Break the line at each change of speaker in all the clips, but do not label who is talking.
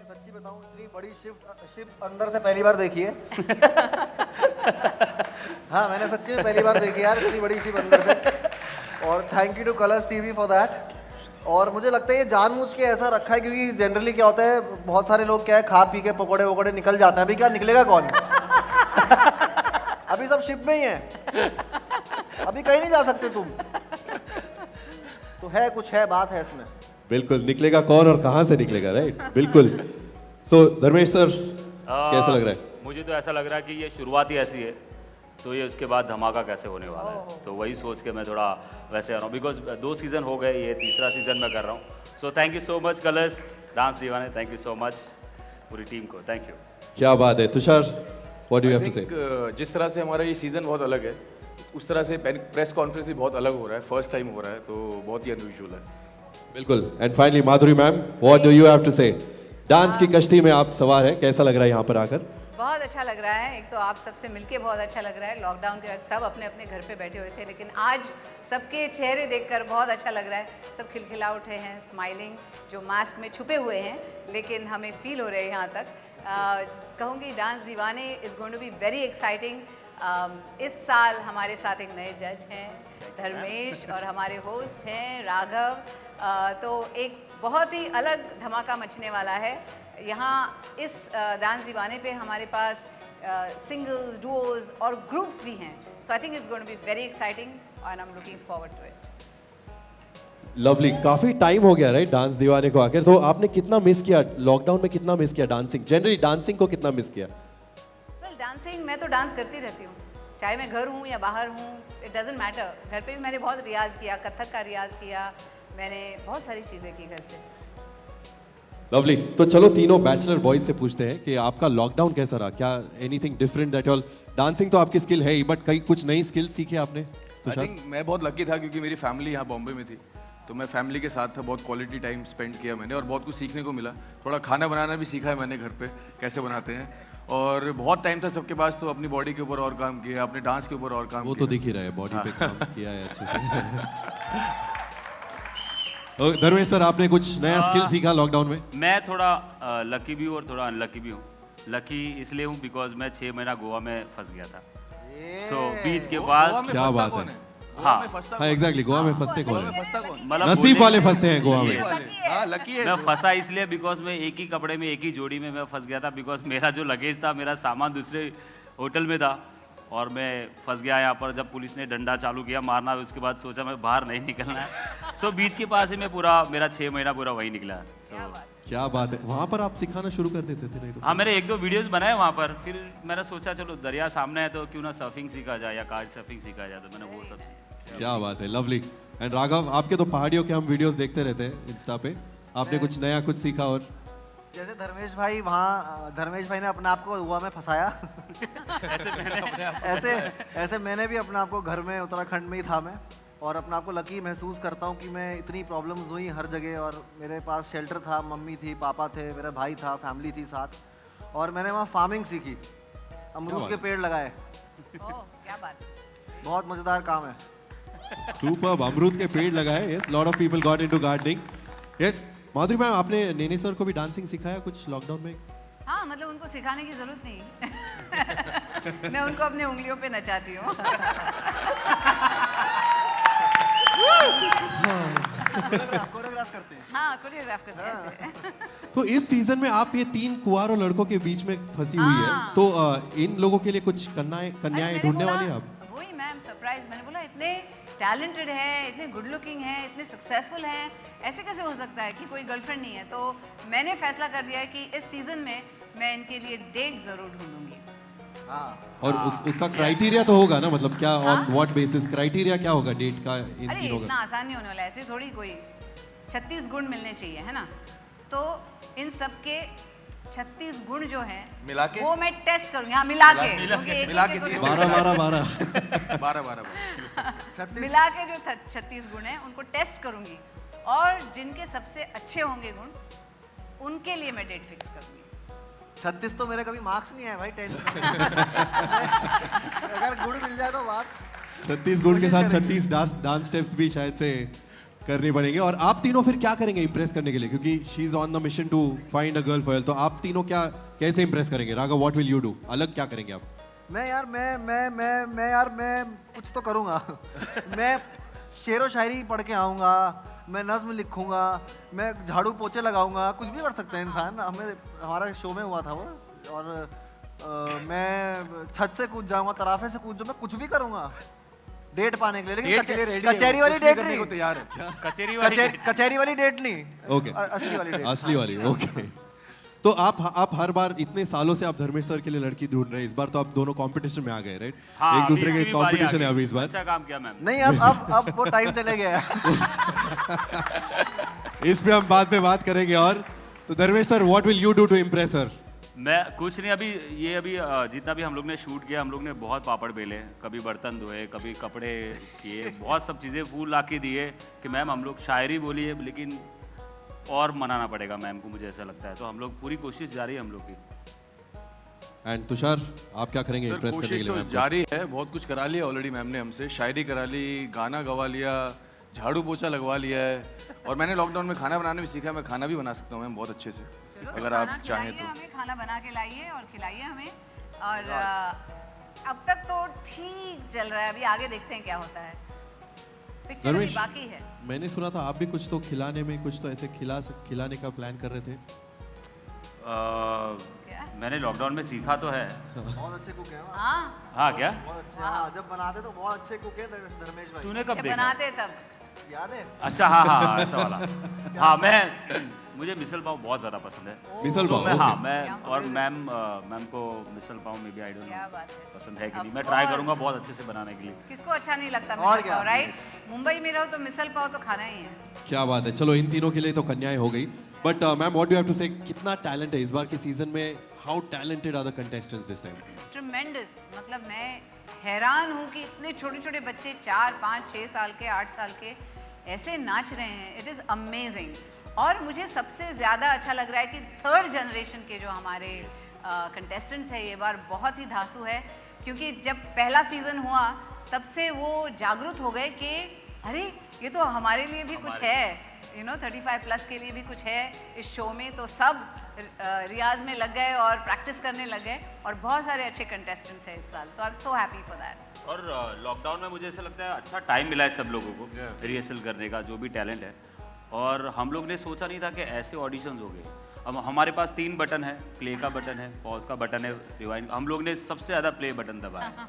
सच्ची बताऊं, इतनी बड़ी शिप अंदर से पहली बार देखी है। हाँ, मैंने सच्ची में पहली बार देखी यार, इतनी बड़ी शिप अंदर से। और thank you two Colors TV for that. और मुझे लगता है ये जानबूझ के ऐसा रखा है, क्योंकि जनरली क्या होता है, बहुत सारे लोग क्या है, खा पी के पकोड़े वकोड़े निकल जाते हैं। अभी क्या निकलेगा कौन? अभी सब शिप में ही है, अभी कहीं नहीं जा सकते तुम। तो है कुछ, है बात है इसमें।
बिल्कुल, निकलेगा कौन और कहां से निकलेगा, राइट? बिल्कुल। सो धर्मेश सर, कैसा लग रहा है?
मुझे तो ऐसा लग रहा है कि ये शुरुआत ही ऐसी है, तो ये उसके बाद धमाका कैसे होने वाला है, तो वही सोच के मैं थोड़ा वैसे आ रहा हूँ। बिकॉज 2 सीज़न हो गए, ये 3रा सीज़न मैं कर रहा हूँ। So thank you so much Colors, dance Deewane, thank you so much पूरी टीम को, थैंक यू।
क्या बात है Tushar, what do you have to say?
जिस तरह से हमारा ये सीज़न बहुत अलग है, उस तरह से प्रेस कॉन्फ्रेंस भी बहुत अलग हो रहा है, फर्स्ट टाइम हो रहा है, तो बहुत ही अनयूजुअल है।
बिल्कुल। And finally Madhuri ma'am, what do you have to say? Dance की कश्ती में आप सवार हैं, कैसा लग रहा है यहाँ पर आकर?
बहुत अच्छा लग रहा है। एक तो आप सबसे मिलके बहुत अच्छा लग रहा है। लॉकडाउन के वक्त सब अपने अपने घर पे बैठे हुए थे, लेकिन आज सबके चेहरे देखकर बहुत अच्छा लग रहा है। सब खिलखिला उठे हैं, स्माइलिंग, जो मास्क में छुपे हुए हैं, लेकिन हमें फील हो रहे हैं यहाँ तक। कहूँगी dance Deewane is going to be very exciting. इस साल हमारे साथ एक नए जज हैं धर्मेश, और हमारे होस्ट हैं राघव। तो एक बहुत ही अलग धमाका मचने वाला है यहाँ इस डांस दीवाने पे। हमारे पास सिंगल्स, डुओज और ग्रुप्स भी हैं। So I think it's going to be very exciting and I am looking forward to it.
Lovely, काफी टाइम हो गया राइट डांस दीवाने को आकर, तो आपने कितना मिस किया लॉकडाउन में? कितना मिस किया डांसिंग, जनरली डांसिंग को कितना मिस किया?
वेल, डांसिंग मैं तो डांस करती रहती हूँ, चाहे मैं घर हूँ या बाहर हूँ, इट डजेंट मैटर। घर पे भी मैंने बहुत रियाज किया, कथक का रियाज किया, मैंने बहुत सारी चीज़ें की घर से।
लवली, तो चलो तीनों बैचलर बॉयज से पूछते हैं कि आपका लॉकडाउन कैसा रहा? क्या anything different that all? Dancing तो आपकी स्किल है ही, बट कई कुछ नई स्किल सीखी आपने?
आई थिंक मैं बहुत लकी था, क्योंकि मेरी फैमिली यहाँ बॉम्बे में थी, तो मैं फैमिली के साथ था, बहुत क्वालिटी टाइम स्पेंड किया मैंने, और बहुत कुछ सीखने को मिला। थोड़ा खाना बनाना भी सीखा है मैंने घर पे, कैसे बनाते हैं। और बहुत टाइम था सबके पास, तो अपनी बॉडी के ऊपर और काम किया, अपने डांस के ऊपर और काम
वो
किया।
तो दिख ही रहा है, बॉडी पे काम किया है अच्छे से। धर्मेश सर, आपने कुछ नया स्किल सीखा लॉकडाउन में?
मैं थोड़ा लकी भी हूँ और थोड़ा अनलकी भी हूँ। लकी इसलिए हूँ बिकॉज मैं 6 महीना गोवा में फंस गया था। सो बीच के बाद
क्या बात है।
हाँ
हाँ एग्जैक्टली, गोवा में फंसते कौन है?
मतलब
नसीब वाले फंसते हैं गोवा में।
हाँ, लकी है।
मैं फंसा इसलिए बिकॉज मैं एक ही कपड़े में एक ही जोड़ी में मैं फंस गया था, बिकॉज मेरा जो लगेज था, मेरा सामान दूसरे होटल में था, और मैं फंस गया यहाँ पर। जब पुलिस ने डंडा चालू किया मारना, उसके बाद सोचा मैं बाहर नहीं निकलना है। सो बीच के पास ही मैं पूरा, मेरा 6 महीना पूरा वही निकला।
क्या बात है। वहाँ पर आप सिखाना शुरू कर देते थे? नहीं तो
हाँ, मैंने 1-2 वीडियोस बनाए वहाँ पर। फिर मैंने सोचा चलो दरिया सामने है, तो क्यों ना सर्फिंग सीखा जाए या कार सर्फिंग सीखा जाए, तो मैंने वो सब सीखा।
क्या बात है, लवली। एंड राघव, आपके तो पहाड़ियों के हम वीडियोस देखते रहते हैं इंस्टा पे, आपने कुछ नया कुछ सीखा? और
जैसे धर्मेश भाई, वहाँ धर्मेश भाई ने अपने आप को गोवा में फंसाया। ऐसे मैंने भी अपने आप को घर में, उत्तराखंड में ही था मैं, और अपने आप को लकी महसूस करता हूँ कि मैं इतनी प्रॉब्लम्स हुई हर जगह, और मेरे पास शेल्टर था, मम्मी थी, पापा थे, मेरा भाई था, फैमिली थी साथ, और मैंने वहाँ फार्मिंग सीखी, अमरूद के पेड़ लगाए।
क्या बात,
बहुत मज़ेदार काम है।
सुपर्ब, अमरूद के पेड़ लगाए। Yes, lot of people got into gardening. Yes, Madhuri ma'am, आपने नेने सर को भी डांसिंग सिखाया कुछ लॉकडाउन में?
हाँ, मतलब उनको सिखाने की जरूरत नहीं। मैं उनको अपने उंगलियों पे नचाती हूँ।
कोरियोग्राफ करते हैं।
हाँ, कोरियोग्राफ करते हैं ऐसे।
तो इस सीजन में आप ये 3 कुंवारों लड़कों के बीच में फंसी हुई है, तो इन लोगों के लिए कुछ कन्याएं ढूंढने वाली है आप?
वही मैम, सरप्राइज। मैंने बोला इतने टैलेंटेड है, इतने गुड लुकिंग है, इतने सक्सेसफुल हैं, ऐसे कैसे हो सकता है कि कोई गर्लफ्रेंड नहीं है? तो मैंने फैसला कर लिया है कि इस सीजन में मैं इनके लिए डेट जरूर ढूंढूंगी।
और उसका क्राइटेरिया तो होगा ना, मतलब क्या, ऑन व्हाट बेसिस क्राइटेरिया क्या होगा डेट का इन
अरे
तीनों
इतना
का?
आसान नहीं होने वाला है, ऐसे थोड़ी कोई 36 गुण मिलने चाहिए, है ना? तो इन सब के 36 गुण जो हैं
मिला के?
वो मैं टेस्ट करूंगी। हाँ, मिला के, क्योंकि एक
मिला
एक
के
को
12
12
मिला के जो 36 गुण हैं उनको टेस्ट करूंगी, और जिनके सबसे अच्छे होंगे गुण, उनके लिए मैं डेट फिक्स करूंगी।
36 तो मेरे कभी मार्क्स नहीं आए भाई, टेंशन। अगर गुण मिल जाए तो बात।
36 गुण के साथ 36 डांस स्टेप्स भी शायद से करनी पड़ेंगे। और आप तीनों फिर क्या करेंगे इम्प्रेस करने के लिए, क्योंकि she is on the mission to find a girl for, तो आप तीनों क्या कैसे इम्प्रेस करेंगे? Raghav, what will you do? अलग क्या करेंगे आप?
मैं कुछ तो करूँगा। मैं शेरो शायरी पढ़ के आऊँगा, मैं नज्म लिखूँगा, मैं झाड़ू पोछे लगाऊँगा, कुछ भी कर सकता है इंसान। हमारा शो में हुआ था वो। और मैं छत से कूद जाऊँगा, तराफे से कूद जाऊँ, मैं कुछ भी करूँगा डेट पाने के लिए। लेकिन कचहरी वाली डेट नहीं,
तैयार है।
कचहरी वाली डेट नहीं,
ओके,
असली वाली डेट।
असली वाली, ओके। तो आप हर बार इतने सालों से आप धर्मेश सर के लिए लड़की ढूंढ रहे हैं, इस बार तो आप दोनों कंपटीशन में आ गए, राइट?
हाँ,
एक दूसरे
अभी
के
इसकी भी बारी
कंपटीशन
आ
है
गई।
अभी इस बार।
अच्छा काम किया मैम।
नहीं, अब वो टाइम चले गया है।
इस पे हम बाद में बात करेंगे। और तो Dharmesh sir, what will you do to impress her?
मैं कुछ नहीं, अभी जितना भी हम लोग ने शूट किया, हम लोग ने बहुत पापड़ बेले, कभी बर्तन धोए, कभी कपड़े किए, बहुत सब चीज़ें फूल ला के दिए कि मैम हम लोग शायरी बोली है, लेकिन और मनाना पड़ेगा मैम को, मुझे ऐसा लगता है। तो हम लोग पूरी कोशिश जारी है हम लोग की।
एंड तुषार, आप क्या करेंगे
सर
इम्प्रेस करने के
कोशिश
लिए
तो
मैम को?
जारी है, बहुत कुछ करा लिया ऑलरेडी मैम ने हमसे, शायरी करा ली, गाना गवा लिया, झाड़ू पोछा लगवा लिया है, और मैंने लॉकडाउन में खाना बनाना भी सीखा। मैं खाना भी बना सकता हूँ मैम बहुत अच्छे से,
चलो,
अगर
खाना
आप चाहें
खिलाइए
तो।
हमें, खाना बना के लाइए और खिलाइए हमें। और अब तक तो ठीक चल रहा है, अभी आगे देखते हैं क्या होता है। पिक्चर अभी
धर्मेश,
बाकी है।
मैंने सुना था आप भी कुछ तो खिलाने में, कुछ तो ऐसे खिलाने का प्लान कर रहे थे।
क्या?
मैंने लॉकडाउन में सीखा तो है।
बहुत अच्छे कुक हैं वो।
हाँ,
हाँ क्या?
बहुत अच्छे, हाँ, जब बनाते तो बहुत अच्छे कुक हैं धर्मेश भाई।
तूने कब
जब
देखा?
बनाते तब।
याद है?
अच्छा, हाँ, ऐसा वाला। हाँ, मुझे मिसल पाव बहुत ज़्यादा पसंद है।
मिसल
तो
पाव,
मैं,
ओके।
हाँ, मैं और मैम को मिसल पाव में भी आई डोंट
क्या
नो
बात है।
पसंद है कि नहीं।
Of
मैं ट्राई
course.
करूंगा बहुत अच्छे से बनाने के लिए।
किसको अच्छा नहीं लगता
और
मिसल
क्या?
पाव, राइट? मुंबई में रहो तो मिसल पाव तो खाना ही है।
क्या बात है। चलो, इन तीनों के लिए तो कन्याएं हो गई। But ma'am, what do have to say, कितना टैलेंट है इस बार के सीजन में? How talented are the contestants this time?
Tremendous, मतलब मैं हैरान हूँ कि इतने छोटे छोटे बच्चे 4, 5, 6 साल के, 8 साल के ऐसे नाच रहे हैं। It is amazing. और मुझे सबसे ज़्यादा अच्छा लग रहा है कि थर्ड जनरेशन के जो हमारे कंटेस्टेंट्स हैं ये बार बहुत ही धांसू है, क्योंकि जब पहला सीज़न हुआ तब से वो जागरूक हो गए कि अरे ये तो हमारे लिए भी कुछ है, 35 प्लस के लिए भी कुछ है इस शो में। तो सब रियाज में लग गए और प्रैक्टिस करने लग गए, और बहुत सारे अच्छे कंटेस्टेंट्स हैं इस साल। तो I am so happy for that.
और लॉकडाउन में मुझे ऐसा लगता है अच्छा टाइम मिला है सब लोगों को रिहर्सल करने का, जो भी टैलेंट है। और हम लोग ने सोचा नहीं था कि ऐसे ऑडिशंस हो गए। अब हमारे पास 3 बटन है, प्ले का बटन है, पॉज का बटन है, रिवाइंड। हम लोग ने सबसे ज़्यादा प्ले बटन दबाया,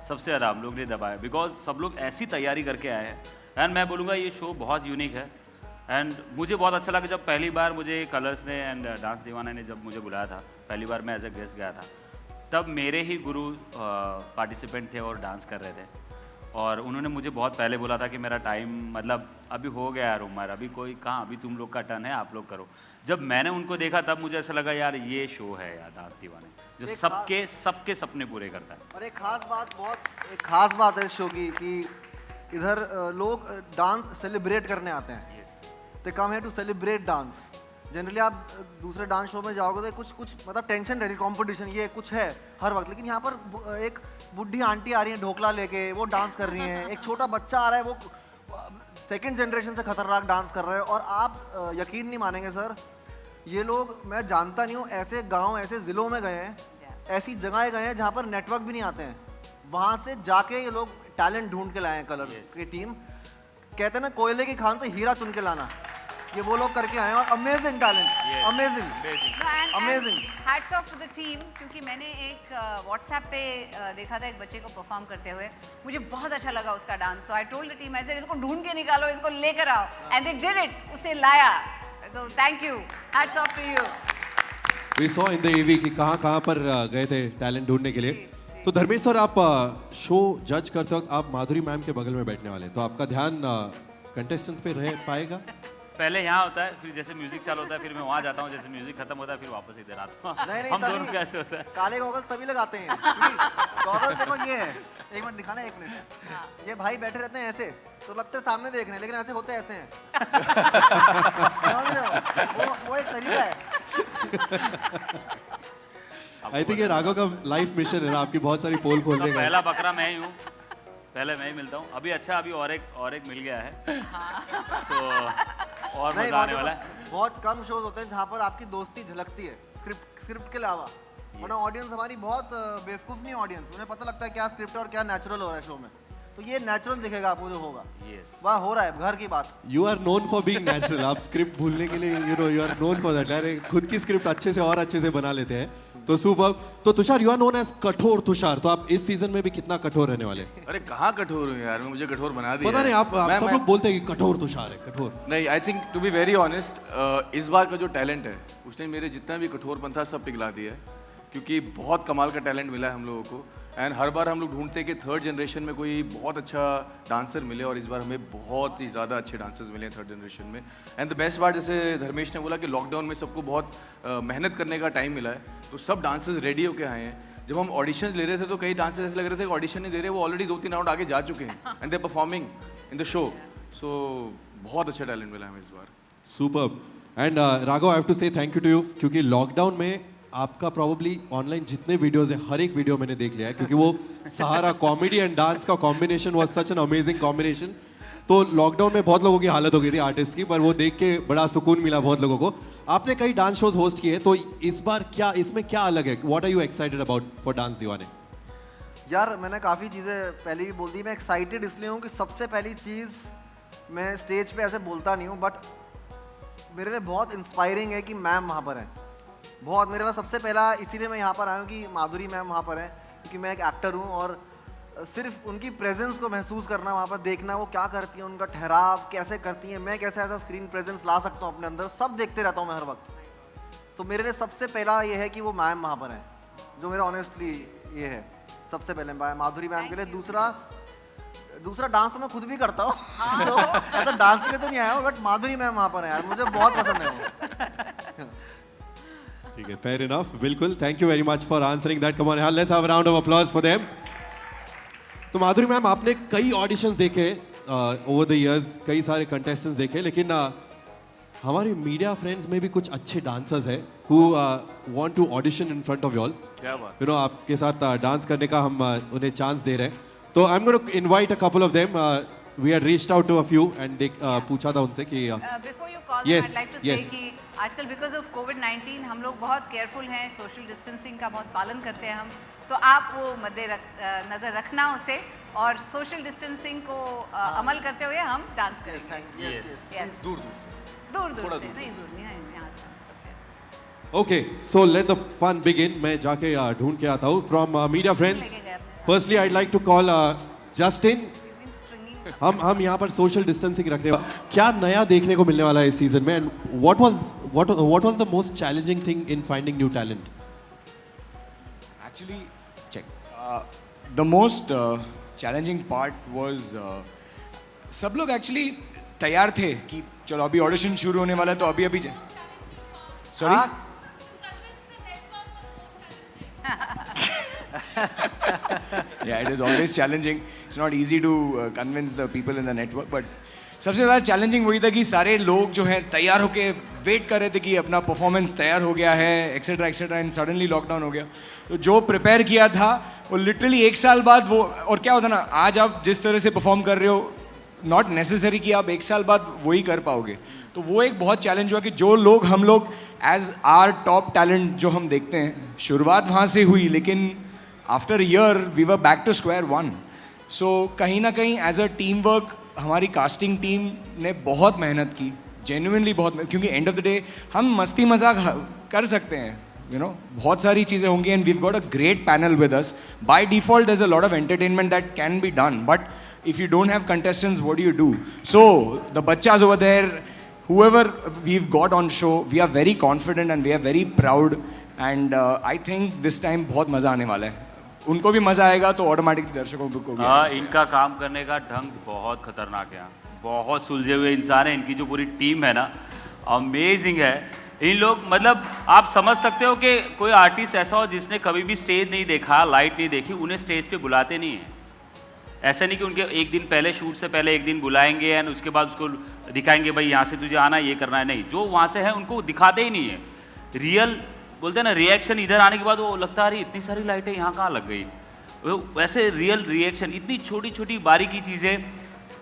सबसे ज़्यादा हम लोग ने दबाया, बिकॉज सब लोग ऐसी तैयारी करके आए हैं। एंड मैं बोलूँगा ये शो बहुत यूनिक है। एंड मुझे बहुत अच्छा लगा जब पहली बार मुझे कलर्स ने एंड डांस दीवाना ने जब मुझे बुलाया था, पहली बार मैं एज ए गेस्ट गया था, तब मेरे ही गुरु पार्टिसिपेंट थे और डांस कर रहे थे। और उन्होंने मुझे बहुत पहले बोला था कि मेरा टाइम मतलब अभी हो गया यार उमर, अभी कोई कहाँ, अभी तुम लोग का टर्न है, आप लोग करो। जब मैंने उनको देखा तब मुझे ऐसा लगा यार ये शो है यार डांस दीवाने, जो सबके सपने पूरे करता है।
और एक खास बात है इस शो की कि इधर लोग डांस सेलिब्रेट करने आते हैं। They come here to celebrate dance. Generally आप दूसरे डांस शो में जाओगे तो कुछ मतलब टेंशन रह रही, कंपटीशन ये कुछ है हर वक्त, लेकिन यहाँ पर एक बुढ़ी आंटी आ रही है ढोकला लेके, वो डांस कर रही हैं। एक छोटा बच्चा आ रहा है, वो सेकंड जनरेशन से खतरनाक डांस कर रहे हैं। और आप यकीन नहीं मानेंगे सर, ये लोग, मैं जानता नहीं हूँ, ऐसे गांव ऐसे ज़िलों में गए हैं, ऐसी जगहें गए हैं जहाँ पर नेटवर्क भी नहीं आते हैं, वहाँ से जाके ये लोग टैलेंट ढूंढ के लाए हैं। कलर्स की टीम कहते हैं ना, कोयले की खान से हीरा चुन के लाना, ये वो लोग करके आए हैं। और amazing talent, amazing.
Hats off to the team, क्योंकि मैंने एक व्हाट्सएप पे देखा था एक बच्चे को परफॉर्म करते हुए, मुझे बहुत अच्छा लगा उसका dance. So I told the team, ऐसे इसको ढूंढ के निकालो, इसको लेकर आओ, एंड दे डिड इट, उसे लाया। So thank you, hats off to you.
We saw in the AV कि कहाँ पर गए थे टैलेंट ढूंढने के लिए। तो धर्मेश सर, आप शो जज करते वक्त आप माधुरी मैम के बगल में बैठने वाले, तो आपका ध्यान कंटेस्टेंट्स पे रह पाएगा?
पहले यहाँ होता है, फिर जैसे म्यूजिक चालू होता है फिर मैं वहाँ जाता हूँ, जैसे म्यूजिक खत्म होता है फिर वापस इधर आता हूँ।
नहीं,
हम
तभी
दोनों का ऐसे होता है।
काले गॉगल्स तभी लगाते हैं। गॉगल्स देखो ये है, एक मिनट दिखाना, एक मिनट। ये भाई बैठे रहते हैं ऐसे, तो लगते सामने देख रहे हैं, लेकिन ऐसे होते ऐसे हैं। समझ रहे हो? वो एक तरीका है।
आई थिंक ये राघव का लाइफ मिशन है ना, आपकी बहुत सारी पोल खोलने का।
पहला बकरा मैं ही हूँ। पहले मैं ही मिलता हूँ अभी। अच्छा अभी और एक मिल गया है सो और
नहीं,
मजा आने
वहाँ
वाला
पे
है।
तो बहुत कम शोज होते हैं जहाँ पर आपकी दोस्ती झलकती है स्क्रिप्ट के अलावा। वरना ऑडियंस हमारी बहुत बेवकूफ़ नहीं ऑडियंस, उन्हें पता लगता है क्या स्क्रिप्ट है और क्या नेचुरल हो रहा है शो में। तो ये नेचुरल दिखेगा आपको जो होगा,
यस
वहाँ हो रहा है घर की बात।
You are known for being natural. आप स्क्रिप्ट भूलने के लिए you are known for that. अरे खुद की स्क्रिप्ट अच्छे से और अच्छे से बना लेते हैं, तो सुपर। तो Tushar, you are known as कठोर तुषार, तो आप इस सीजन में भी कितना कठोर रहने वाले हैं?
अरे कहाँ कठोर हूँ यार, मुझे कठोर बना दिया
पता नहीं, आप
मैं-
सब
मैं-
लोग बोलते हैं कि कठोर तुषार है, कठोर।
नहीं, I think to be very honest इस बार का जो टैलेंट है उसने मेरे जितना भी कठोरपन था सब पिघला दिया है, क्योंकि बहुत कमाल का टैलेंट मिला है हम लोगों को। एंड हर बार हम लोग ढूंढते हैं कि थर्ड जनरेशन में कोई बहुत अच्छा डांसर मिले, और इस बार हमें बहुत ही ज़्यादा अच्छे डांसर्स मिले हैं थर्ड जनरेशन में। एंड द बेस्ट पार्ट, जैसे धर्मेश ने बोला कि लॉकडाउन में सबको बहुत मेहनत करने का टाइम मिला है, तो सब डांसर्स रेडी होके आए हैं। जब हम ऑडिशन ले रहे थे तो कई डांसर्स ऐसे लग रहे थे कि ऑडिशन नहीं दे रहे, वो ऑलरेडी 2-3 राउंड आगे जा चुके हैं and they performing in the show. So बहुत अच्छा टैलेंट मिला हमें इस बार।
Super. And Raghav, I have to say thank you to you, क्योंकि लॉकडाउन में आपका प्रॉब्ली ऑनलाइन जितने वीडियोस है हर एक वीडियो मैंने देख लिया है, क्योंकि वो सहारा कॉमेडी एंड डांस का combination was such an amazing combination. तो लॉकडाउन में बहुत लोगों की हालत हो गई थी आर्टिस्ट की, पर वो देख के बड़ा सुकून मिला बहुत लोगों को। आपने कई डांस शोज होस्ट किए, तो इस बार क्या इसमें क्या अलग है? What are you excited about for dance Deewane?
यार मैंने काफ़ी चीज़ें पहले भी बोल दी। मैं एक्साइटेड इसलिए हूँ कि सबसे पहली चीज़, मैं स्टेज पे ऐसे बोलता नहीं हूँ, बट मेरे लिए बहुत इंस्पायरिंग है कि मैम वहाँ पर हैं। बहुत मेरे पास सबसे पहला इसीलिए मैं यहाँ पर आया हूँ कि माधुरी मैम वहाँ पर हैं, क्योंकि मैं एक एक्टर हूँ और सिर्फ उनकी प्रेजेंस को महसूस करना, वहाँ पर देखना वो क्या करती हैं, उनका ठहराव कैसे करती हैं, मैं कैसे ऐसा स्क्रीन प्रेजेंस ला सकता हूँ अपने अंदर, सब देखते रहता हूँ मैं हर वक्त। तो मेरे लिए सबसे पहला ये है कि वो मैम वहाँ पर हैं, जो मेरा ऑनेस्टली ये है सबसे पहले माधुरी मैम के लिए। दूसरा डांस तो मैं खुद भी करता हूँ तो ऐसा डांस के लिए तो नहीं आया हूँ, बट माधुरी मैम वहाँ पर है यार, मुझे बहुत पसंद है वो।
ठीक है, फेयर इनफ, बिल्कुल। Thank you very much for answering that. Come on यार, let's have a round of applause for them. तो माधुरी मैम, आपने कई ऑडिशंस देखे ओवर द इयर्स, कई सारे कंटेस्टेंट्स देखे, लेकिन हमारे मीडिया फ्रेंड्स में भी कुछ अच्छे डांसर्स हैं who want to audition in front of you all.
क्या बात।
यू नो, आपके साथ डांस करने का हम उन्हें चांस दे रहे हैं। तो I am going to invite a couple of them. We had reached out to a few and पूछा था उनसे कि
before you call
Yes,
I like to say
yes.
कि आजकल बिकॉज ऑफ कोविड-19 हम लोग बहुत केयरफुल हैं, सोशल डिस्टेंसिंग का बहुत पालन करते हैं हम, तो आप वो नज़र रखना उसे, और सोशल डिस्टेंसिंग को अमल करते हुए हम डांस करेंगे। यस,
दूर दूर से।
दूर से नहीं, दूर नहीं, यहाँ से।
Okay, so let the fun begin. मैं जाके ढूंढ के आता हूँ फ्रॉम मीडिया फ्रेंड्स।
लेके गए अपने साथ।
Firstly I like to call Justin.
He's been stringing
हम यहाँ पर सोशल डिस्टेंसिंग रखने वाले, क्या नया देखने को मिलने वाला है इस सीजन में? And what was the most challenging thing in finding new talent?
Actually, check. The most challenging part was सब लोग एक्चुअली तैयार थे कि चलो अभी ऑडिशन शुरू होने वाला है, तो अभी sorry yeah, it is always challenging. It's not easy to convince the people in the network, but सबसे ज़्यादा चैलेंजिंग वही था कि सारे लोग जो हैं तैयार होके वेट कर रहे थे कि अपना परफॉर्मेंस तैयार हो गया है, etcetera etcetera, and suddenly lockdown हो गया। तो जो प्रिपेयर किया था वो लिटरली 1 साल बाद वो, और क्या होता ना, आज आप जिस तरह से परफॉर्म कर रहे हो, नॉट नेसेसरी कि आप 1 साल बाद वही कर पाओगे। तो वो एक बहुत चैलेंज हुआ कि जो लोग हम लोग एज आर टॉप टैलेंट जो हम देखते हैं, शुरुआत वहाँ से हुई, लेकिन after year we were back to square one. So कहीं ना कहीं एज अ टीम वर्क हमारी कास्टिंग टीम ने बहुत मेहनत की, जेन्युइनली बहुत, क्योंकि एंड ऑफ द डे हम मस्ती मजाक कर सकते हैं, यू नो, बहुत सारी चीज़ें होंगी, and we've got a great panel with us. By default there is a lot of entertainment that can be done, but if you don't have contestants, what do you do? So the bachas over there, whoever we've got on show, we are very confident and we are very proud, and I think this time बहुत मज़ा आने वाला है। उनको भी मज़ा आएगा तो ऑटोमेटिकली दर्शकों को भी।
हाँ, इनका काम करने का ढंग बहुत खतरनाक है, बहुत सुलझे हुए इंसान है। इनकी जो पूरी टीम है ना, अमेजिंग है। इन लोग, मतलब आप समझ सकते हो कि कोई आर्टिस्ट ऐसा हो जिसने कभी भी स्टेज नहीं देखा, लाइट नहीं देखी, उन्हें स्टेज पे बुलाते नहीं हैं। ऐसा नहीं कि उनके एक दिन पहले, शूट से पहले एक दिन बुलाएंगे एंड उसके बाद उसको दिखाएंगे भाई यहाँ से तुझे आना, ये करना है। नहीं, जो वहाँ से है उनको दिखाते ही नहीं है। रियल बोलते हैं ना, रिएक्शन इधर आने के बाद वो लगता है अरे इतनी सारी लाइटें यहाँ कहाँ लग गई। वैसे रियल रिएक्शन, इतनी छोटी छोटी बारीकी चीज़ें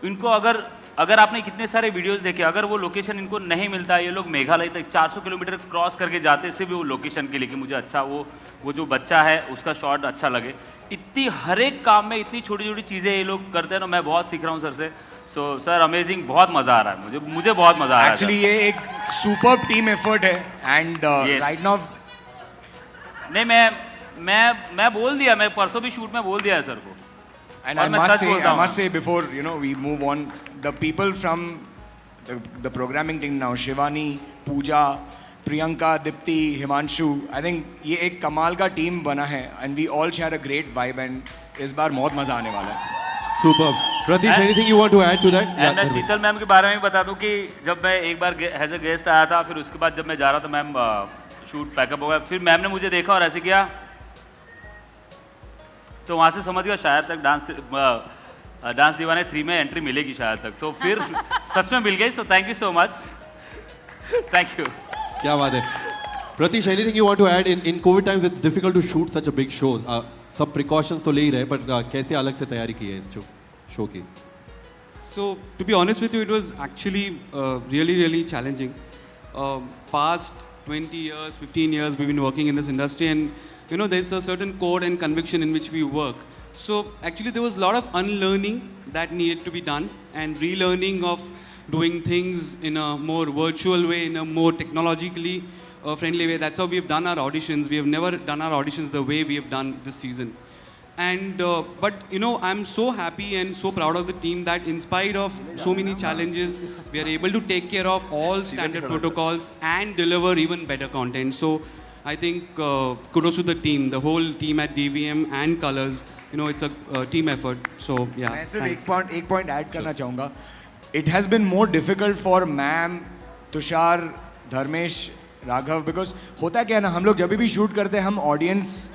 इनको अगर आपने कितने सारे वीडियोस देखे, अगर वो लोकेशन इनको नहीं मिलता, ये लोग मेघालय तक 400 किलोमीटर क्रॉस करके जाते से भी वो लोकेशन के लिए कि मुझे अच्छा वो जो बच्चा है उसका शॉट अच्छा लगे। इतनी हर एक काम में इतनी छोटी छोटी चीज़ें ये लोग करते हैं ना, मैं बहुत सीख रहा हूँ सर से। सो सर अमेजिंग, बहुत मज़ा आ रहा है मुझे बहुत मज़ा आ रहा है।
एक्चुअली ये एक सुपर टीम एफर्ट है एंड
Yes.
राइट नाउ
नहीं, मैं बोल दिया, मैं परसों भी शूट में बोल दिया है सर को।
And
और
I
मैं
must
सच
say,
बोलता
I
हूँ।
must say before we move on, the people from the programming team now, Shivani, Pooja, Priyanka, Dipti, Himanshu, I think ये एक कमाल का टीम बना है and we all share a great vibe and इस बार बहुत मजा आने वाला है।
Superb. Pratish, anything you want to add to that?
And मैं शीतल मैम के बारे में भी बता दूं कि जब मैं एक बार एज अ गेस्ट आया था, फिर उसके बाद जब मैं जा रहा था मैम शूट पैकअप हो गया, फिर मैम ने मुझे देखा और ऐसे किया, तो वहाँ से समझ गया शायद तक डांस दीवाने 3 में एंट्री मिलेगी शायद तक, तो फिर सच में मिल गई। सो thank you so much, thank you.
क्या बात है। Pratish, anything you want to add? In COVID times, it's difficult to shoot such a big show. सब precautions तो ले ही रहे, पर कैसे अलग से तैयारी की है इस शो की?
So, to be honest with you, it was actually really challenging. Past 20 years, 15 years, we've been working in this industry, and there's a certain code and conviction in which we work. So, actually, there was a lot of unlearning that needed to be done, and relearning of doing things in a more virtual way, in a more technologically friendly way. That's how we have done our auditions. We have never done our auditions the way we have done this season. And but I'm so happy and so proud of the team that in spite of so many challenges, we are able to take care of all standard protocols and deliver even better content. So I think kudos to the team, the whole team at DVM and Colors. It's a team effort. So yeah.
मैं सिर्फ
thanks.
एक point add करना चाहूँगा। It has been more difficult for ma'am, Tushar, Dharmesh, Raghav, because होता है क्या ना, हम लोग जब भी शूट करते हैं हम ऑडियंस,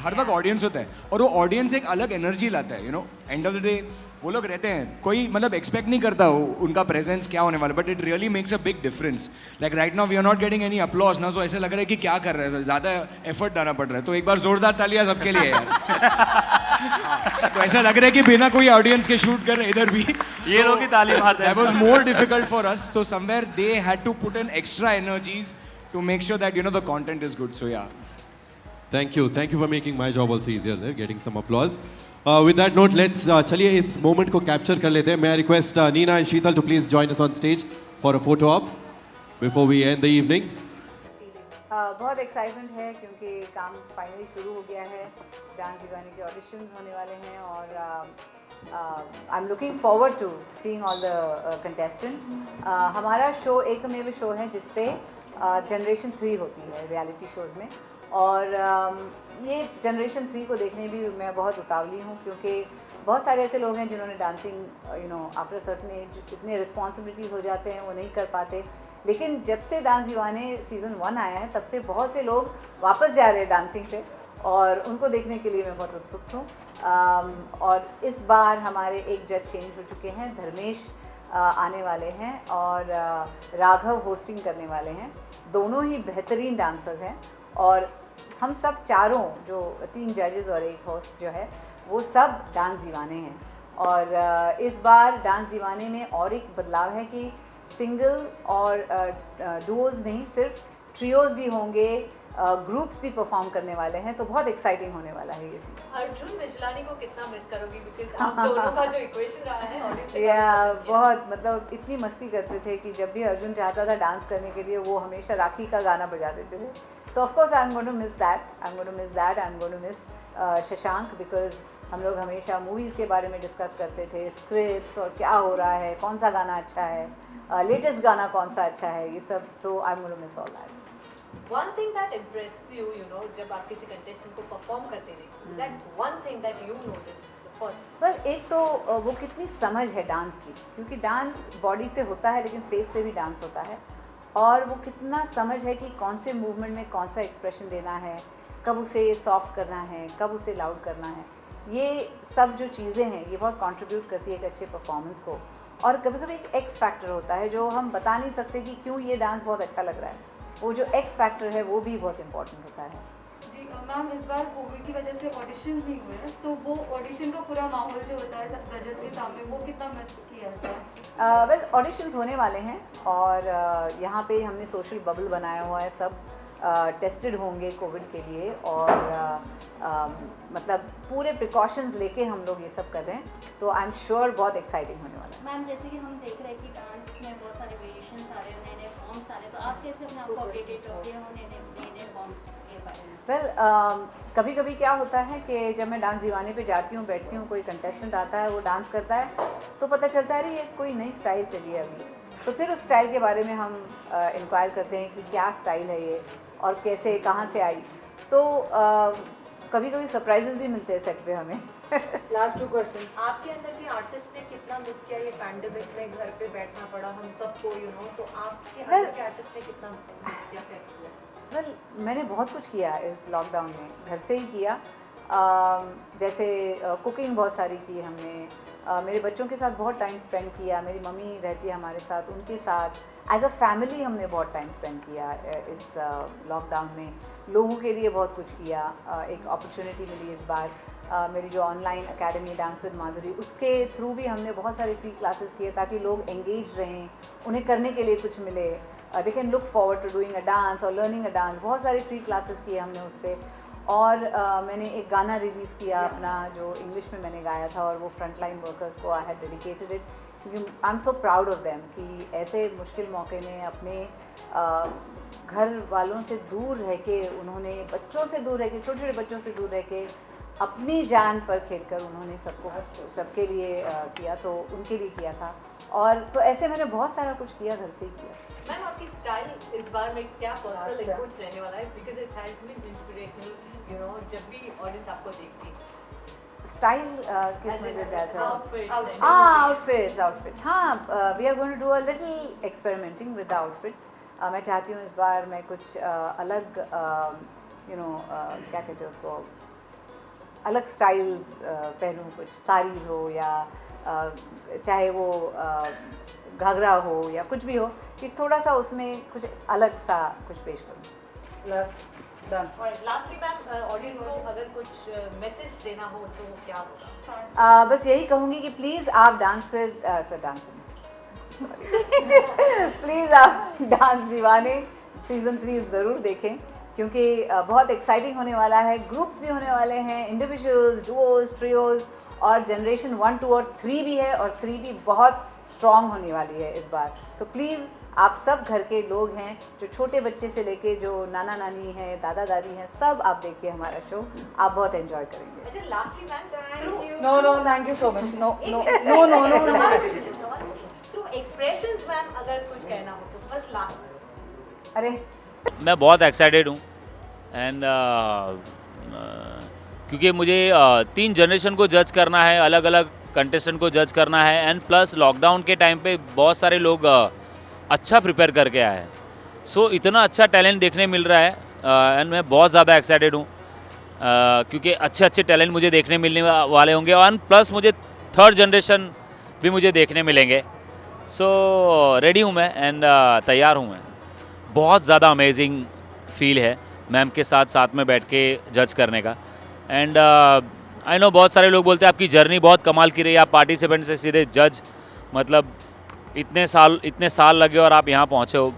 हर वक्त ऑडियंस होता है और वो ऑडियंस एक अलग एनर्जी लाता है। एंड ऑफ द डे वो लोग रहते हैं, कोई मतलब एक्सपेक्ट नहीं करता उनका प्रेजेंस क्या होने वाला, but it really makes a big difference. Like right now we are not getting any applause ना, सो ऐसा लग रहा है कि क्या कर रहे हैं, ज़्यादा एफर्ट डालना पड़ रहा है। तो एक बार जोरदार तालियां सबके लिए यार। तो ऐसा लग रहा है कि बिना कोई ऑडियंस के शूट कर रहे इधर भी
ये लोग ही ताली मारते हैं।
That was more difficult for us. So somewhere they had to put in extra energies to make sure that the content is good. So yeah.
Thank you for making my job also easier there, getting some applause. With that note, let's चलिए इस moment को capture कर लेते हैं। May I request Neena and Sheetal to please join us on stage for a photo op before we end the evening.
बहुत excitement है क्योंकि काम फाइनली शुरू हो गया है, डांस दीवाने के ऑडिशंस होने वाले हैं और I am looking forward to seeing all the contestants. हमारा शो एकमेव शो है जिसपे जनरेशन 3 होती है रियलिटी शोज़ में, और ये जनरेशन 3 को देखने भी मैं बहुत उतावली हूँ क्योंकि बहुत सारे ऐसे लोग हैं जिन्होंने डांसिंग आफ्टर सर्टन एज इतने रिस्पॉन्सिबिलिटीज़ हो जाते हैं वो नहीं कर पाते, लेकिन जब से डांस दीवाने सीज़न 1 आया है तब से बहुत से लोग वापस जा रहे हैं डांसिंग से, और उनको देखने के लिए मैं बहुत उत्सुक हूँ। और इस बार हमारे एक जज चेंज हो चुके हैं, धर्मेश आने वाले हैं और राघव होस्टिंग करने वाले हैं। दोनों ही बेहतरीन डांसर्स हैं और हम सब चारों जो 3 जजेस और एक होस्ट जो है वो सब डांस दीवाने हैं। और इस बार डांस दीवाने में और एक बदलाव है कि सिंगल और डुओज नहीं, सिर्फ ट्रियोज भी होंगे, ग्रुप्स भी परफॉर्म करने वाले हैं, तो बहुत एक्साइटिंग होने वाला है ये सीज़न।
अर्जुन मिजलानी को कितना मिस करोगी, बिकॉज़ आप दोनों का जो इक्वेशन रहा है ऑडियंस से
या बहुत मतलब इतनी मस्ती करते थे कि जब भी अर्जुन चाहता था डांस करने के लिए वो हमेशा राखी का गाना बजा देते थे। तो of course I am going to miss that, I am going to miss Shashank, because हम लोग हमेशा मूवीज़ के बारे में डिस्कस करते थे, स्क्रिप्ट्स और क्या हो रहा है, कौन सा गाना अच्छा है, लेटेस्ट गाना कौन सा अच्छा है, ये सब। तो I am going to miss all that.
One thing that impressed you, जब आप किसी कंटेस्टेंट को परफॉर्म करते थे, that one thing that you notice first.
Well, एक तो वो कितनी समझ है डांस की, क्योंकि डांस बॉडी से होता है लेकिन फेस से भी डांस होता है, और वो कितना समझ है कि कौन से मूवमेंट में कौन सा एक्सप्रेशन देना है, कब उसे सॉफ्ट करना है, कब उसे लाउड करना है। ये सब जो चीज़ें हैं ये बहुत कंट्रीब्यूट करती है एक अच्छे परफॉर्मेंस को। और कभी कभी एक एक्स फैक्टर होता है जो हम बता नहीं सकते कि क्यों ये डांस बहुत अच्छा लग रहा है, वो जो एक्स फैक्टर है वो भी बहुत इंपॉर्टेंट होता है।
जी मैम, इस बार कोविड की वजह से ऑडिशन नहीं हुए हैं, तो वो ऑडिशन का पूरा माहौल जो होता है जजेस के सामने, वो कितना मिस किया जाता है?
वेल ऑडिशंस होने वाले हैं और यहाँ पे हमने सोशल बबल बनाया हुआ है, सब टेस्टेड होंगे कोविड के लिए और मतलब पूरे प्रिकॉशंस लेके हम लोग ये सब कर रहे हैं, तो आई एम श्योर बहुत एक्साइटिंग होने वाला है।
मैम जैसे कि हम देख रहे हैं कि डांस में बहुत सारे वेरिएशंस आ रहे हैं, नए नए फॉर्म्स आ रहे हैं, तो आप कैसे अपने आप को अपडेटेड रखते हो नए नए फॉर्म के बारे में?
वेल कभी कभी क्या होता है कि जब मैं डांस दीवाने पे जाती हूँ, बैठती हूँ, कोई कंटेस्टेंट आता है, वो डांस करता है, तो पता चलता है ये कोई नई स्टाइल चली है अभी, तो फिर उस स्टाइल के बारे में हम इंक्वायर करते हैं कि क्या स्टाइल है ये और कैसे कहाँ से आई, तो कभी कभी सरप्राइजेस भी मिलते हैं सेट पे हमें।
लास्ट 2 क्वेश्चंस, आपके अंदर के आर्टिस्ट ने कितना मिस किया ये पैंडेमिक में, घर पे बैठना पड़ा हम सबको, तो आपके अंदर के आर्टिस्ट ने कितना मिस किया सेट्स को?
वेल मैंने बहुत कुछ किया इस लॉकडाउन में, घर से ही किया, जैसे कुकिंग बहुत सारी की हमने, मेरे बच्चों के साथ बहुत टाइम स्पेंड किया, मेरी मम्मी रहती है हमारे साथ, उनके साथ एज अ फैमिली हमने बहुत टाइम स्पेंड किया इस लॉकडाउन में, लोगों के लिए बहुत कुछ किया, एक अपॉर्चुनिटी मिली इस बार, मेरी जो ऑनलाइन एकेडमी डांस विद माधुरी, उसके थ्रू भी हमने बहुत सारे फ्री क्लासेस किए ताकि लोग एंगेज रहें, उन्हें करने के लिए कुछ मिले, they can look forward to doing a dance और लर्निंग अ डांस, बहुत सारे फ्री क्लासेस किए हमने उस पर, और मैंने एक गाना रिलीज़ किया अपना जो इंग्लिश में मैंने गाया था, और वो फ्रंट लाइन वर्कर्स को आई हैड डेडिकेटेड इट, क्योंकि I am so proud of them कि ऐसे मुश्किल मौके में अपने घर वालों से दूर रह के, उन्होंने बच्चों से दूर रह के, छोटे छोटे बच्चों से दूर रह के अपनी जान पर खेल कर उन्होंने सबके लिए किया, तो उनके लिए किया था, और तो ऐसे मैंने बहुत सारा कुछ किया, घर से ही किया।
मैम आपकी स्टाइल इस बार में क्या पर्सनल इनपुट्स रहने वाला है, because it has been inspirational, जब भी ऑडियंस आपको देखती है?
स्टाइल किस में
आउटफिट्स,
आउटफिट्स, हाँ, we are going to do a little experimenting with the outfits, मैं चाहती हूँ इस बार मैं कुछ अलग क्या कहते हैं उसको, अलग स्टाइल्स पहनूँ, कुछ साड़ीज़ हो या चाहे वो घाघरा हो या कुछ भी हो, कि थोड़ा सा उसमें कुछ अलग सा कुछ पेश करूँ।
Last done. और लास्टली मैम ऑडियंस को अगर कुछ मैसेज देना हो तो क्या होगा?
बस यही कहूँगी कि प्लीज़ आप डांस विद प्लीज़ आप डांस दीवाने सीज़न 3 ज़रूर देखें, क्योंकि बहुत एक्साइटिंग होने वाला है, ग्रुप्स भी होने वाले हैं, इंडिविजुअल्स, डुओज, ट्रियोज़, और जनरेशन 1, 2 और 3 भी है, और 3 भी बहुत स्ट्रॉन्ग होने वाली है इस बार, सो प्लीज़ आप सब घर के लोग हैं, जो छोटे बच्चे से लेके जो नाना नानी हैं, दादा दादी हैं, सब आप देखिए हमारा शो, आप बहुत एंजॉय करेंगे।
अच्छा lastly ma'am,
no thank you so much, no
through expressions ma'am अगर कुछ कहना हो तो बस लास्ट।
अरे
मैं बहुत एक्साइटेड हूँ एंड क्योंकि मुझे 3 जनरेशन को जज करना है, अलग अलग कंटेस्टेंट को जज करना है, एंड प्लस लॉकडाउन के टाइम पे बहुत सारे लोग अच्छा प्रिपेयर करके आए हैं, सो इतना अच्छा टैलेंट देखने मिल रहा है एंड मैं बहुत ज़्यादा एक्साइटेड हूँ क्योंकि अच्छे अच्छे टैलेंट मुझे देखने मिलने वाले होंगे, और प्लस मुझे 3rd जनरेशन भी मुझे देखने मिलेंगे, सो रेडी हूँ मैं एंड तैयार हूँ मैं। बहुत ज़्यादा अमेजिंग फील है मैम के साथ में बैठ के जज करने का, एंड आई नो बहुत सारे लोग बोलते हैं आपकी जर्नी बहुत कमाल की रही, आप पार्टिसिपेंट से सीधे जज, मतलब इतने साल लगे और आप यहाँ पहुँचे हो।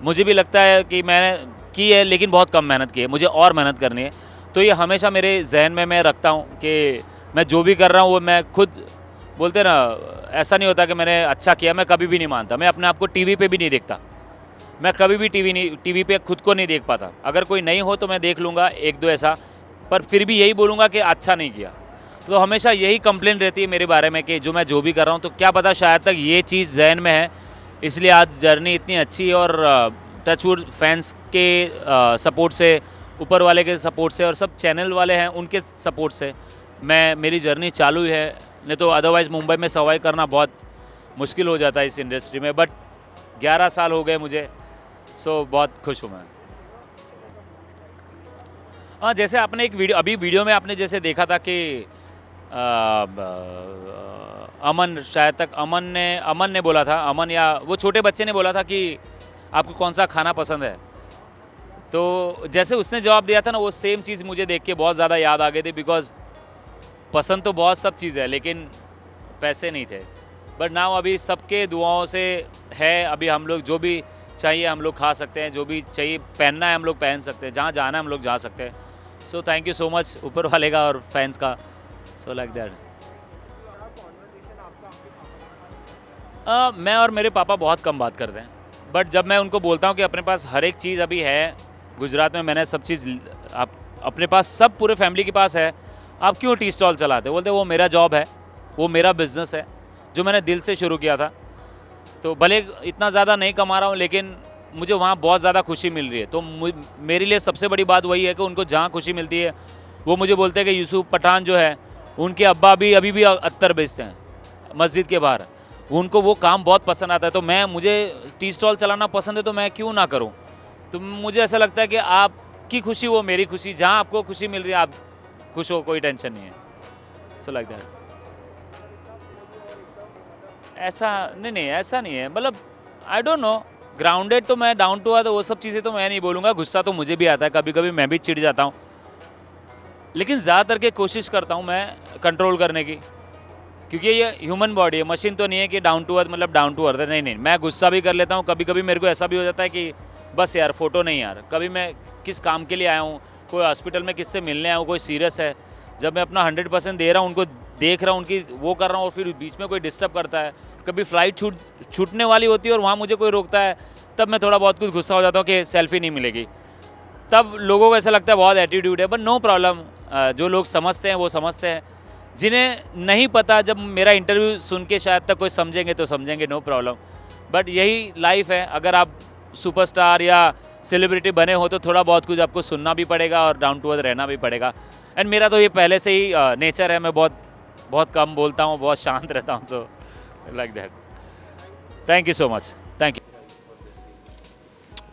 मुझे भी लगता है कि मैंने की है लेकिन बहुत कम मेहनत की है, मुझे और मेहनत करनी है, तो ये हमेशा मेरे जहन में मैं रखता हूँ कि मैं जो भी कर रहा हूँ वो मैं खुद, बोलते ना, ऐसा नहीं होता कि मैंने अच्छा किया, मैं कभी भी नहीं मानता, मैं अपने आप को टीवी पे भी नहीं देखता, मैं कभी भी टीवी पे खुद को नहीं देख पाता, अगर कोई नहीं हो तो मैं देख लूँगा 1-2 ऐसा, पर फिर भी यही बोलूँगा कि अच्छा नहीं किया, तो हमेशा यही कंप्लेंट रहती है मेरे बारे में कि जो मैं जो भी कर रहा हूँ, तो क्या पता शायद तक ये चीज़ जहन में है, इसलिए आज जर्नी इतनी अच्छी, और टचवुड फैंस के सपोर्ट से, ऊपर वाले के सपोर्ट से, और सब चैनल वाले हैं उनके सपोर्ट से मेरी जर्नी चालू है, नहीं तो अदरवाइज़ मुंबई में सर्वाइव करना बहुत मुश्किल हो जाता है इस इंडस्ट्री में, बट 11 साल हो गए मुझे, सो बहुत खुश हूँ मैं। हाँ, जैसे आपने एक वीडियो में आपने जैसे देखा था कि अमन, शायद तक अमन ने बोला था, अमन या वो छोटे बच्चे ने बोला था कि आपको कौन सा खाना पसंद है, तो जैसे उसने जवाब दिया था ना, वो सेम चीज़ मुझे देख के बहुत ज़्यादा याद आ गई थी, बिकॉज पसंद तो बहुत सब चीज़ है लेकिन पैसे नहीं थे। बट नाउ अभी सबके दुआओं से है, अभी हम लोग जो भी चाहिए हम लोग खा सकते हैं, जो भी चाहिए पहनना है हम लोग पहन सकते हैं, जहाँ जाना है हम लोग जा सकते हैं। सो थैंक यू सो मच ऊपर वाले का और फैंस का। So like that. मैं और मेरे पापा बहुत कम बात करते हैं, बट जब मैं उनको बोलता हूँ कि अपने पास हर एक चीज़ अभी है, गुजरात में मैंने सब चीज़ आप अपने पास सब पूरे फैमिली के पास है, आप क्यों टी स्टॉल चलाते? बोलते वो मेरा जॉब है, वो मेरा बिजनेस है जो मैंने दिल से शुरू किया था। तो भले इतना ज़्यादा नहीं कमा रहा हूँ लेकिन मुझे वहाँ बहुत ज़्यादा खुशी मिल रही है। तो मेरे लिए सबसे बड़ी बात वही है कि उनको जहाँ खुशी मिलती है वो मुझे बोलते हैं कि यूसुफ पठान जो है उनके अब्बा भी अभी भी अत्तर बेचते हैं मस्जिद के बाहर, उनको वो काम बहुत पसंद आता है। तो मुझे टी स्टॉल चलाना पसंद है तो मैं क्यों ना करूँ? तो मुझे ऐसा लगता है कि आपकी खुशी वो मेरी खुशी, जहाँ आपको खुशी मिल रही है आप खुश हो, कोई टेंशन नहीं है। So like that. ऐसा नहीं ऐसा नहीं है, मतलब आई डोंट नो, ग्राउंडेड तो मैं, डाउन टू अर्थ वो सब चीज़ें तो मैं नहीं बोलूँगा। गुस्सा तो मुझे भी आता है, कभी कभी मैं भी चिढ़ जाता हूँ, लेकिन ज़्यादातर के कोशिश करता हूँ मैं कंट्रोल करने की, क्योंकि ये ह्यूमन बॉडी है, मशीन तो नहीं है कि डाउन टू अर्थ मतलब डाउन टू अर्थ है। नहीं, मैं गुस्सा भी कर लेता हूँ। कभी कभी मेरे को ऐसा भी हो जाता है कि बस यार फ़ोटो नहीं यार, कभी मैं किस काम के लिए आया हूँ, कोई हॉस्पिटल में किससे मिलने आया हूँ, कोई सीरियस है, जब मैं अपना 100% दे रहा हूँ, उनको देख रहा हूँ, उनकी वो कर रहा हूँ और फिर बीच में कोई डिस्टर्ब करता है, कभी फ्लाइट छूटने वाली होती है और वहाँ मुझे कोई रोकता है, तब मैं थोड़ा बहुत कुछ गुस्सा हो जाता हूँ कि सेल्फी नहीं मिलेगी। तब लोगों को ऐसा लगता है बहुत एटीट्यूड है, बट नो प्रॉब्लम। जो लोग समझते हैं वो समझते हैं, जिन्हें नहीं पता जब मेरा इंटरव्यू सुन के शायद तक कोई समझेंगे तो समझेंगे, नो प्रॉब्लम। बट यही लाइफ है, अगर आप सुपरस्टार या सेलिब्रिटी बने हो तो थोड़ा बहुत कुछ आपको सुनना भी पड़ेगा और डाउन टू अर्थ रहना भी पड़ेगा। एंड मेरा तो ये पहले से ही नेचर है, मैं बहुत कम बोलता हूँ, बहुत शांत रहता हूँ। So like that. Thank you so much. Thank you.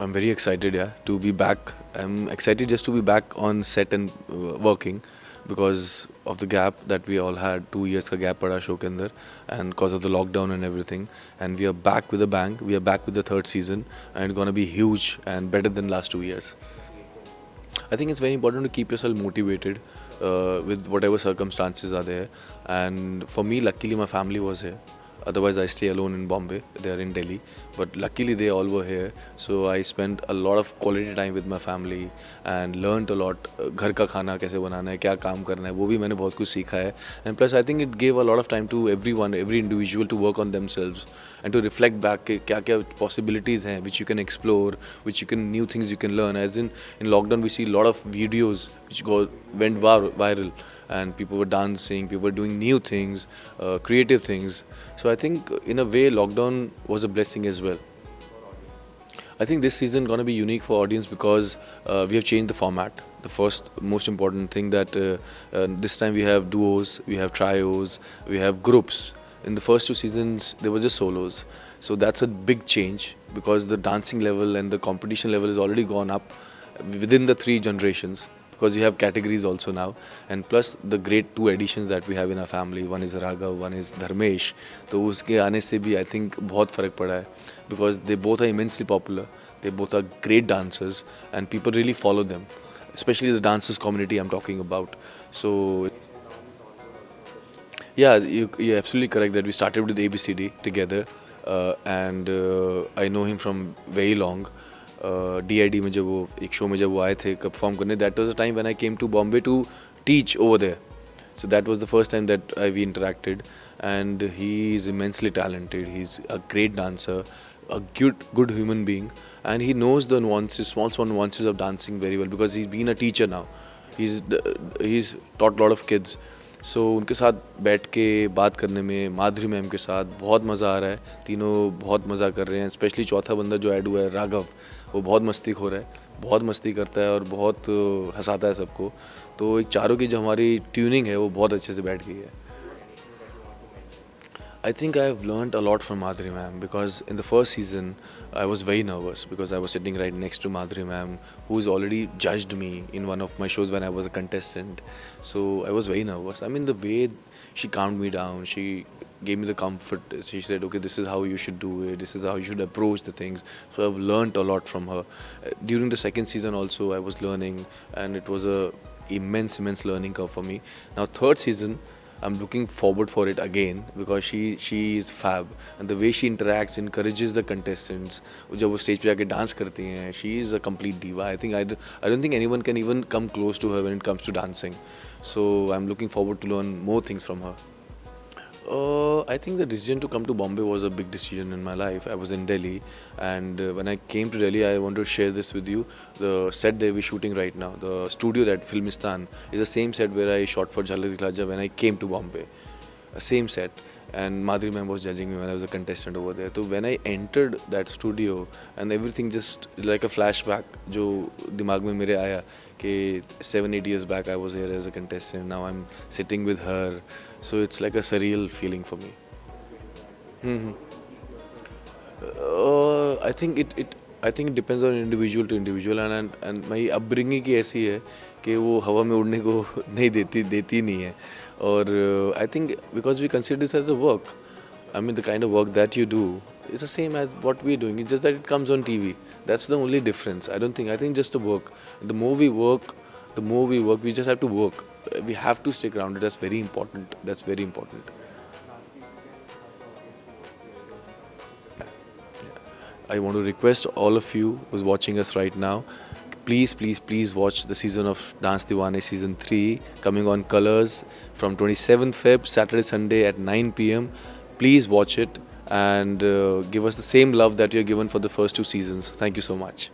I'm very excited, yeah, to be back. I'm excited just to be back on set and working because of the gap that we all had. 2 years का gap पड़ा show के अंदर, and because of the lockdown and everything. And we are back with a bang. We are back with the 3rd season, and it's gonna be huge and better than last 2 years. I think it's very important to keep yourself motivated with whatever circumstances are there. And for me, luckily, my family was here. Otherwise, I stay alone in Bombay. They are in Delhi, but luckily they all were here. So I spent a lot of quality time with my family and learned a lot. घर का खाना कैसे बनाना है, क्या काम करना है, वो भी मैंने बहुत कुछ सीखा है. And plus, I think it gave a lot of time to everyone, every individual to work on themselves and to reflect back कि क्या possibilities हैं which you can explore, which you can new things you can learn. As in lockdown, we see a lot of videos which went viral. And people were dancing, people were doing new things, creative things. So I think in a way lockdown was a blessing as well. I think this season going to be unique for audience because we have changed the format. The first most important thing that this time we have duos, we have trios, we have groups. In the first 2 seasons there were just solos. So that's a big change because the dancing level and the competition level has already gone up within the 3 generations. Because you have categories also now, and plus the great 2 additions that we have in our family. One is Raghav, one is Dharmesh. तो उसके आने से भी I think बहुत फ़र्क पड़ा है because they both are immensely popular. They both are great dancers and people really follow them, especially the dancers community I'm talking about. So yeah, you're absolutely correct that we started with ABCD together and I know him from very long. DID में जब वो एक show में जब वो आए थे perform करने, that was the time when I came to Bombay to teach over there. So that was the first time that we interacted, and he is immensely talented. He's a great dancer, a good human being, and he knows the nuances, small nuances of dancing very well because he's been a teacher now. He's taught a lot of kids. So उनके साथ बैठ के बात करने में, माधुरी ma'am के साथ बहुत मज़ा आ रहा है. तीनों बहुत मज़ा कर रहे हैं. स्पेशली चौथा बंदा जो ऐड हुआ है राघव, वो बहुत मस्ती खो रहा है, बहुत मस्ती करता है और बहुत हंसाता है सबको. तो एक चारों की जो हमारी ट्यूनिंग है वो बहुत अच्छे से बैठ गई है. I think I have learned a lot from Madhuri ma'am because in the first season I was very nervous because I was sitting right next to Madhuri ma'am who has already judged me in one of my shows when I was a contestant. So I was very nervous. I mean the way she calmed me down, she
gave me the comfort. She said, okay, this is how you should do it, this is how you should approach the things. So I've learnt a lot from her. During the second season also I was learning, and it was a immense learning curve for me. Now third season, I'm looking forward for it again because she is fab, and the way she interacts, encourages the contestants. जब वो stage पे जाके dance करती हैं, she is a complete diva. I don't think anyone can even come close to her when it comes to dancing. So I'm looking forward to learn more things from her. I think the decision to come to Bombay was a big decision in my life. I was in Delhi, and when I came to Delhi, I want to share this with you. The set that we're shooting right now, the studio at Filmistan, is the same set where I shot for Jhalak Dikhla Ja when I came to Bombay. Same set. And Madhuri ma'am was judging me when I was a contestant over there. So when I entered that studio, and everything just like a flashback, जो दिमाग में मेरे आया कि 7-8 years back I was here as a contestant. Now I'm sitting with her, so it's like a surreal feeling for me. I think it depends on individual to individual, and my upbringing की ऐसी है कि वो हवा में उड़ने को नहीं देती नहीं है. Or I think because we consider this as a work, I mean the kind of work that you do is the same as what we're doing. It's just that it comes on TV. That's the only difference. I think just the work. The more we work, we just have to work. We have to stay grounded. That's very important. I want to request all of you who's watching us right now, please watch the season of Dance Diwane season 3 coming on Colors from 27th Feb, Saturday, Sunday at 9 p.m. Please watch it and give us the same love that you're given for the first 2 seasons. Thank you so much.